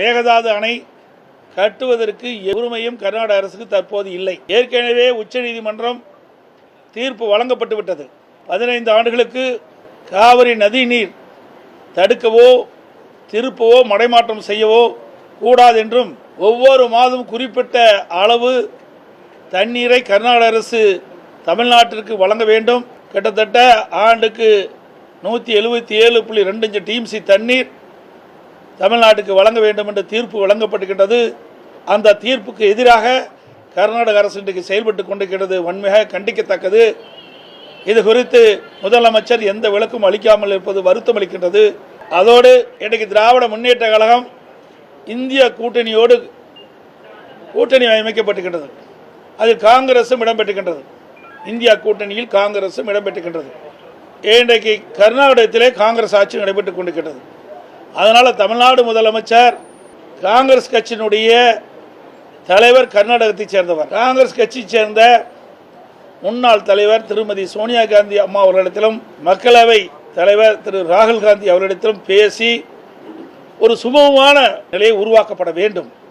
மேகதாது அணை கட்டுவதற்கு உரிமையும் கர்நாடக அரசுக்கு தற்போது இல்லை. ஏற்கனவே உச்சநீதிமன்றம் தீர்ப்பு வழங்கப்பட்டு விட்டது. 15 ஆண்டுகளுக்கு காவிரி நதி நீர் தடுக்கவோ திருப்பவோ மடைமாற்றம் செய்யவோ கூடாது என்றும் ஒவ்வொரு மாதம் குறிப்பிட்ட அளவு தண்ணீரை கர்நாடக அரசு தமிழ்நாட்டிற்கு வழங்க வேண்டும். கிட்டத்தட்ட ஆண்டுக்கு 177.25 டிஎம்சி தண்ணீர் தமிழ்நாட்டுக்கு வழங்க வேண்டும் என்ற தீர்ப்பு வழங்கப்பட்டிருக்கின்றது. அந்த தீர்ப்புக்கு எதிராக கர்நாடக அரசு இன்றைக்கு செயல்பட்டு கொண்டிருக்கிறது. வன்மையாக கண்டிக்கத்தக்கது. இது குறித்து முதலமைச்சர் எந்த விளக்கும் அளிக்காமல் இருப்பது வருத்தம் அளிக்கின்றது. அதோடு இன்றைக்கு திராவிட முன்னேற்ற கழகம் இந்திய கூட்டணியோடு கூட்டணி அமைக்கப்பட்டிருக்கின்றது. அதில் காங்கிரசும் இடம்பெற்றிருக்கின்றது. இந்தியா கூட்டணியில் காங்கிரசும் இடம்பெற்றிருக்கின்றது. இன்றைக்கு கர்நாடகத்திலே காங்கிரஸ் ஆட்சி நடைபெற்றுக் கொண்டிருக்கிறது. அதனால் தமிழ்நாடு முதலமைச்சர் காங்கிரஸ் கட்சியினுடைய தலைவர் கர்நாடகத்தைச் சேர்ந்தவர். காங்கிரஸ் கட்சியைச் சேர்ந்த முன்னாள் தலைவர் திருமதி சோனியா காந்தி அம்மா அவர்களிடத்திலும் மக்களவை தலைவர் திரு ராகுல் காந்தி அவர்களிடத்திலும் பேசி ஒரு சுமூகமான நிலையை உருவாக்கப்பட வேண்டும்.